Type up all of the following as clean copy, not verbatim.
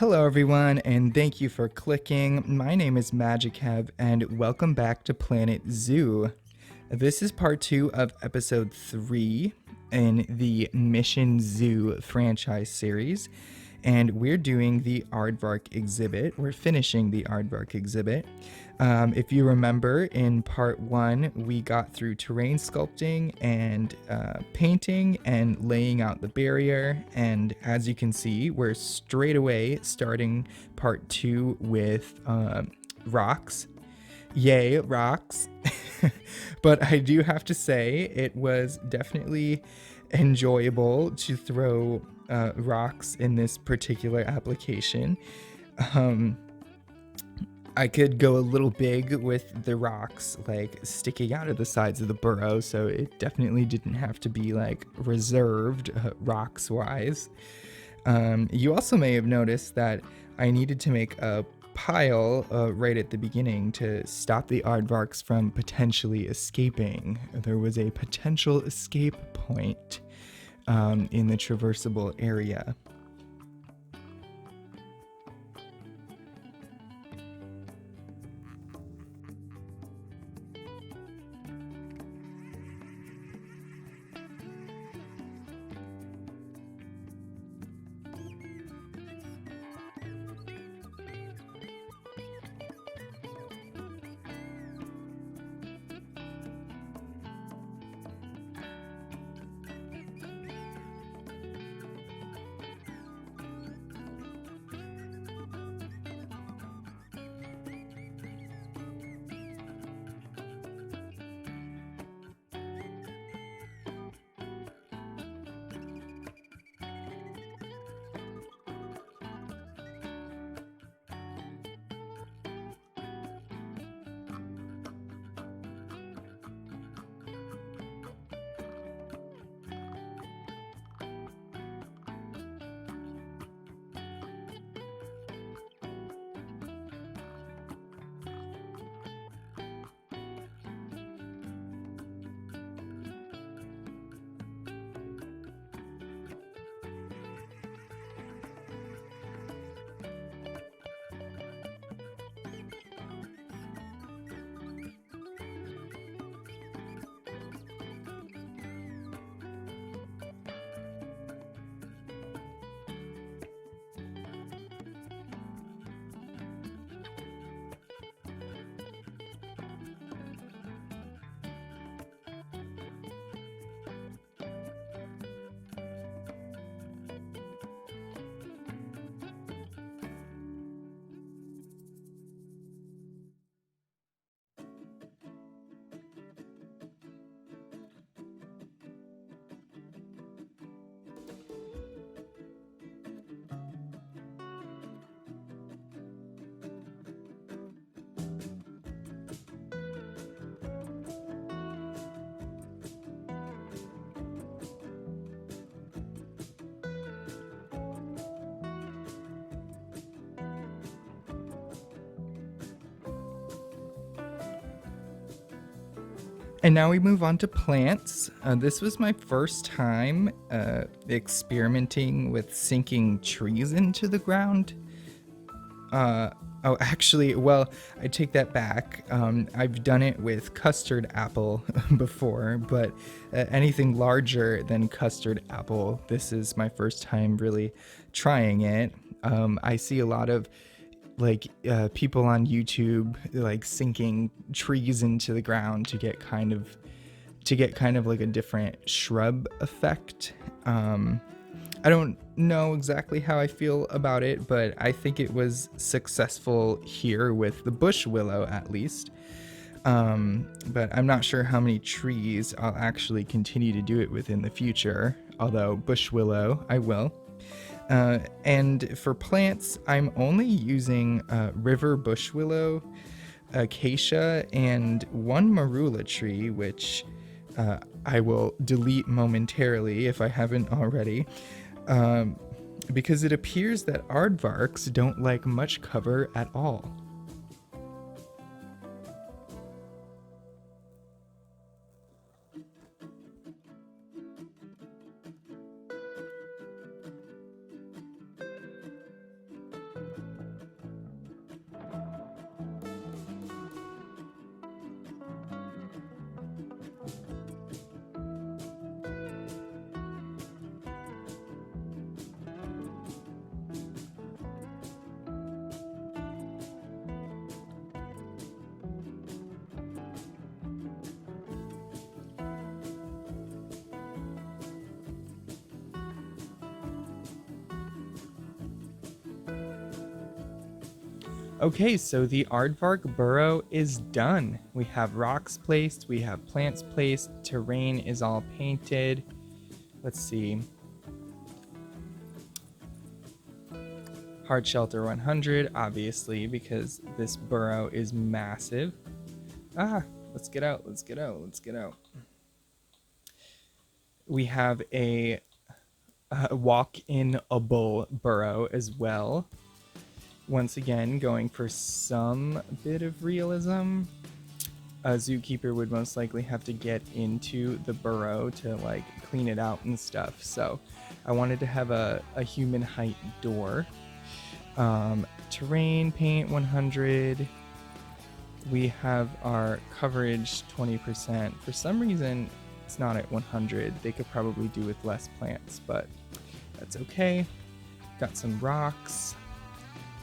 Hello everyone, and thank you for clicking. My name is MagicHev, and welcome back to Planet Zoo. This is part 2 of episode 3 in the Mission Zoo franchise series, and we're doing the Aardvark exhibit. We're finishing the Aardvark exhibit. If you remember, in part 1, we got through terrain sculpting and painting and laying out the barrier. And as you can see, we're straight away starting part 2 with rocks. Yay, rocks. But I do have to say, it was definitely enjoyable to throw rocks in this particular application. I could go a little big with the rocks, like sticking out of the sides of the burrow, so it definitely didn't have to be like reserved rocks wise. You also may have noticed that I needed to make a pile right at the beginning to stop the aardvarks from potentially escaping. There was a potential escape point in the traversable area. And now we move on to plants. This was my first time experimenting with sinking trees into the ground. Actually, well, I take that back. I've done it with custard apple before, but anything larger than custard apple, this is my first time really trying it. I see a lot of people on YouTube like sinking trees into the ground to get kind of like a different shrub effect. I don't know exactly how I feel about it, but I think it was successful here with the bush willow at least. But I'm not sure how many trees I'll actually continue to do it with in the future, although bush willow I will. And for plants, I'm only using river bush willow, acacia, and one marula tree, which I will delete momentarily if I haven't already, because it appears that aardvarks don't like much cover at all. Okay, so the Aardvark burrow is done. We have rocks placed, we have plants placed, terrain is all painted. Let's see. Hard shelter 100, obviously, because this burrow is massive. Let's get out, let's get out, let's get out. We have a walk-in-able burrow as well. Once again, going for some bit of realism. A zookeeper would most likely have to get into the burrow to like clean it out and stuff. So I wanted to have a human height door. Terrain paint 100. We have our coverage 20%. For some reason, it's not at 100. They could probably do with less plants, but that's okay. Got some rocks.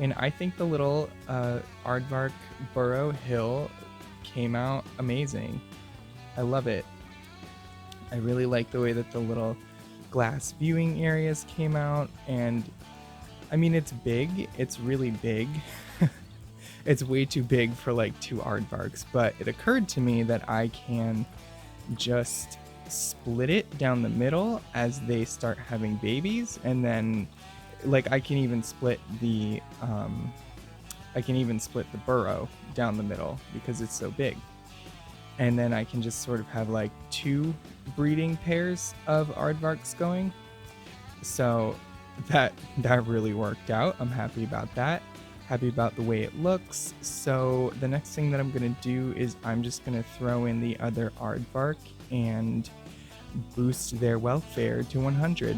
And I think the little Aardvark burrow hill came out amazing. I love it. I really like the way that the little glass viewing areas came out. And I mean, it's big. It's really big. It's way too big for like 2 Aardvarks. But it occurred to me that I can just split it down the middle as they start having babies, and then like I can even split the burrow down the middle because it's so big, and then I can just sort of have like 2 breeding pairs of Aardvarks going. So that really worked out. I'm happy about that. Happy about the way it looks. So the next thing that I'm gonna do is I'm just gonna throw in the other Aardvark and boost their welfare to 100.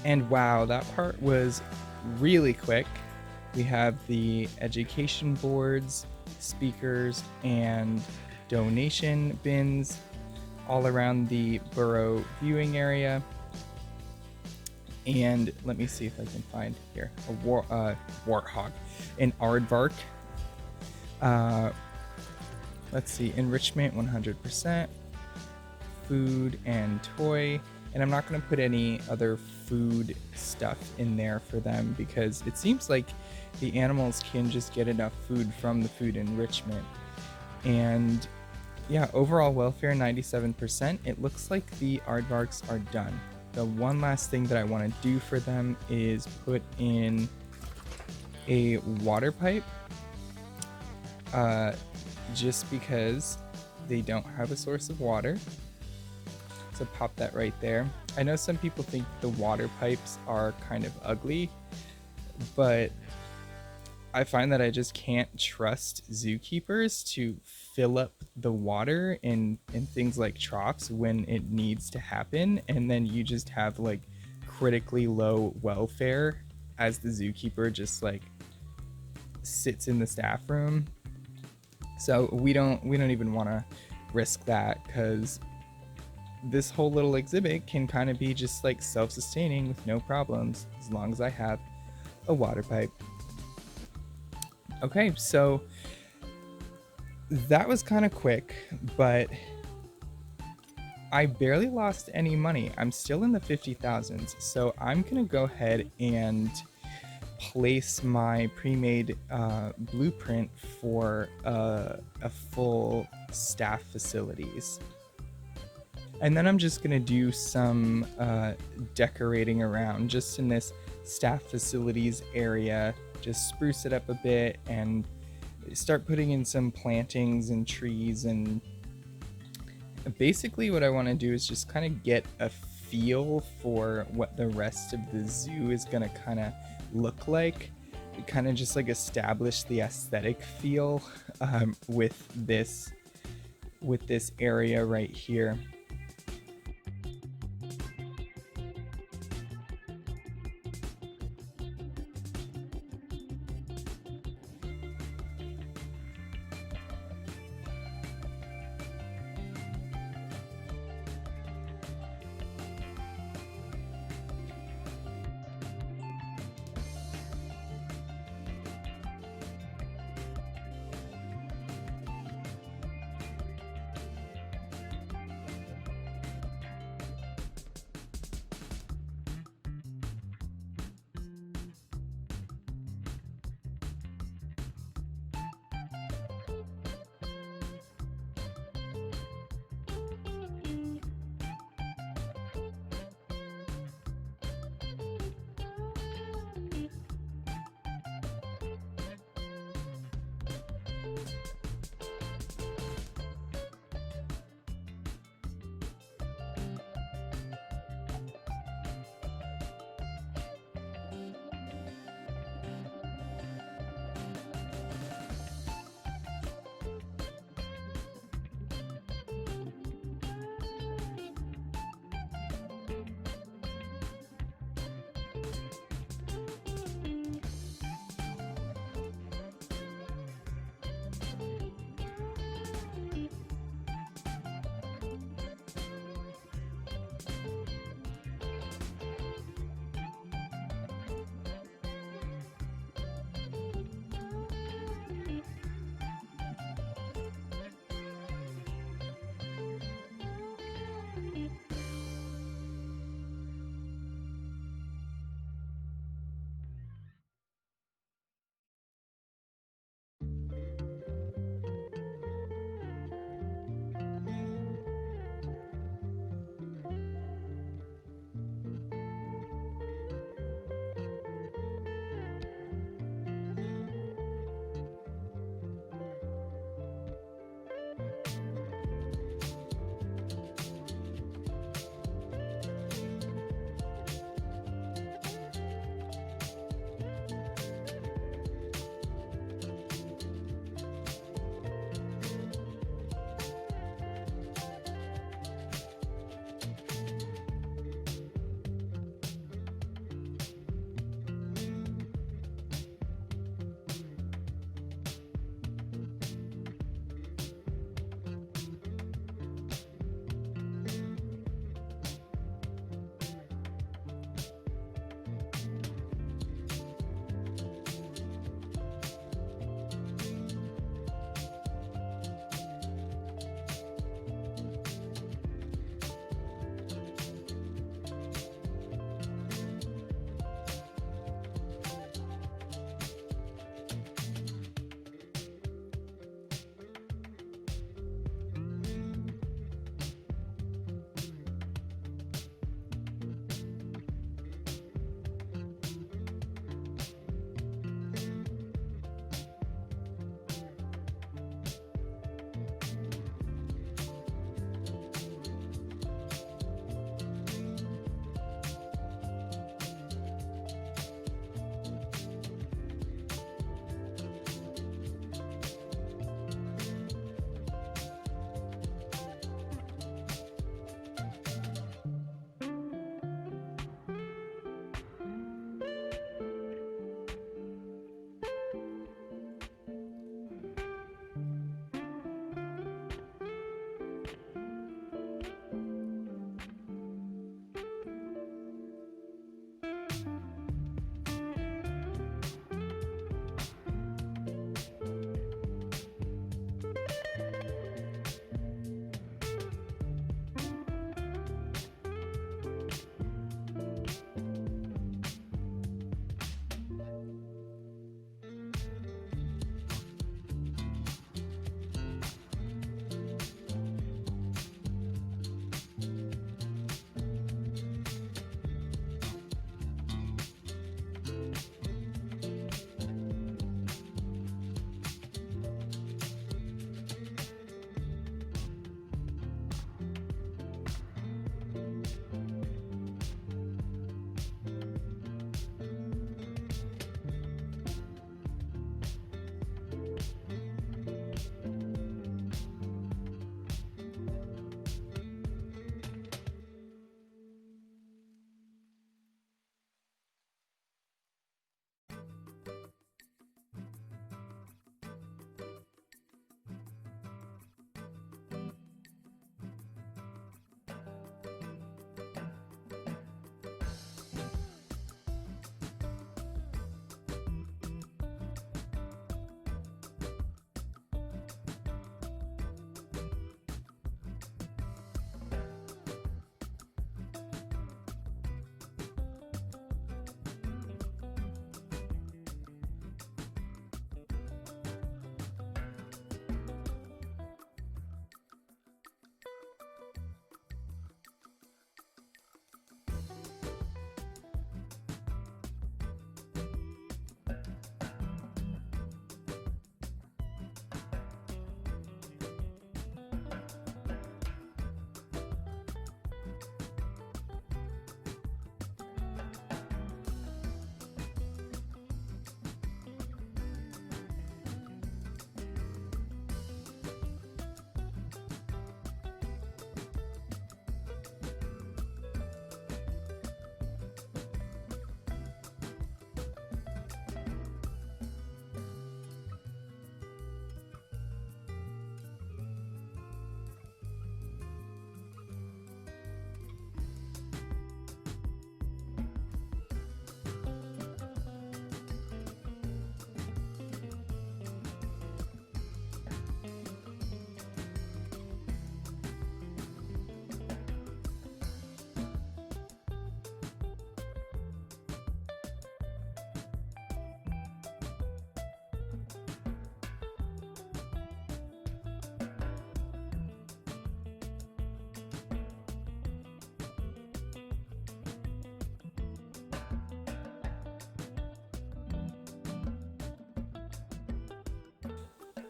And wow, that part was really quick. We have the education boards, speakers, and donation bins all around the burrow viewing area. And let me see if I can find here a warthog, an aardvark. Let's see, enrichment 100%, food and toy. And I'm not going to put any other food stuff in there for them because it seems like the animals can just get enough food from the food enrichment. And yeah, overall welfare 97%. It looks like the aardvarks are done. The one last thing that I want to do for them is put in a water pipe, just because they don't have a source of water. So pop that right there. I know some people think the water pipes are kind of ugly, but I find that I just can't trust zookeepers to fill up the water in things like troughs when it needs to happen, and then you just have like critically low welfare as the zookeeper just like sits in the staff room. So we don't even want to risk that, because this whole little exhibit can kind of be just like self-sustaining with no problems as long as I have a water pipe. Okay, so that was kind of quick, but I barely lost any money. I'm still in the 50,000s, so I'm gonna go ahead and place my pre-made blueprint for a full staff facilities. And then I'm just gonna do some decorating around just in this staff facilities area, just spruce it up a bit and start putting in some plantings and trees. And basically what I want to do is just kind of get a feel for what the rest of the zoo is gonna kind of look like, kind of just like establish the aesthetic feel with this area right here.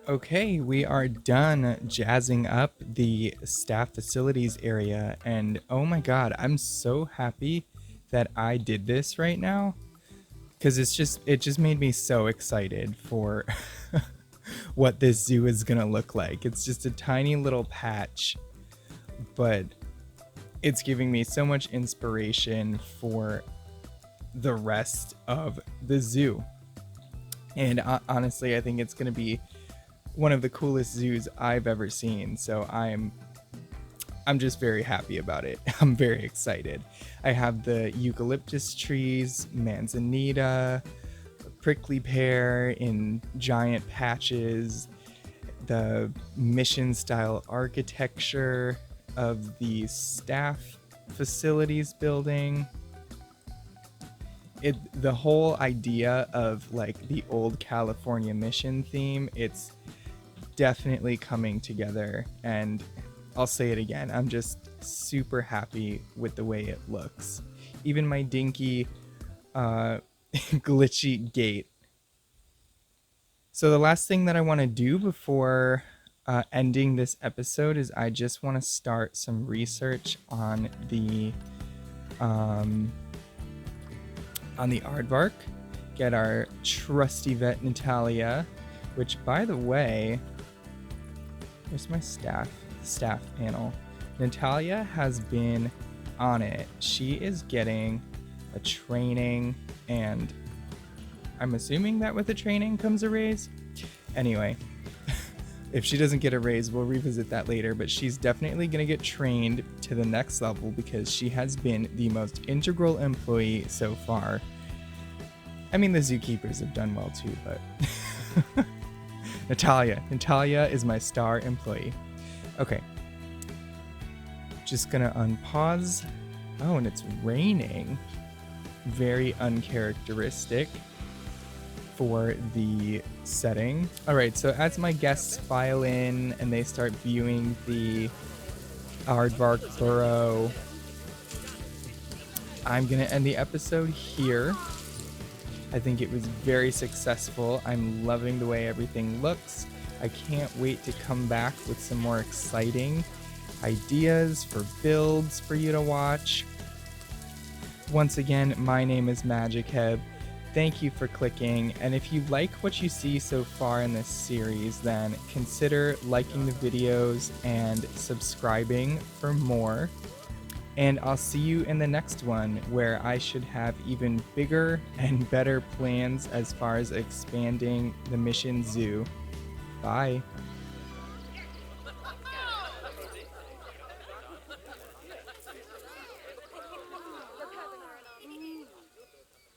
Okay, we are done jazzing up the staff facilities area, and oh my god, I'm so happy that I did this right now because it just made me so excited for what this zoo is gonna look like. It's just a tiny little patch, but it's giving me so much inspiration for the rest of the zoo. And honestly, I think it's gonna be one of the coolest zoos I've ever seen. So I'm just very happy about it. I'm very excited. I have the eucalyptus trees, manzanita, prickly pear in giant patches, the mission style architecture of the staff facilities building. The whole idea of like the old California mission theme, it's definitely coming together, and I'll say it again, I'm just super happy with the way it looks. Even my dinky glitchy gate. So the last thing that I want to do before ending this episode is I just want to start some research on the Aardvark, get our trusty vet Natalia, which by the way, where's my staff panel? Natalia has been on it. She is getting a training, and I'm assuming that with the training comes a raise. Anyway, if she doesn't get a raise, we'll revisit that later, but she's definitely going to get trained to the next level because she has been the most integral employee so far. I mean, the zookeepers have done well too, but Natalia is my star employee. Okay. Just gonna unpause. Oh, and it's raining. Very uncharacteristic for the setting. All right, so as my guests file in and they start viewing the Aardvark Burrow, I'm gonna end the episode here. I think it was very successful. I'm loving the way everything looks. I can't wait to come back with some more exciting ideas for builds for you to watch. Once again, my name is MagicHeb. Thank you for clicking, and if you like what you see so far in this series, then consider liking the videos and subscribing for more. And I'll see you in the next one, where I should have even bigger and better plans as far as expanding the Mission Zoo. Bye.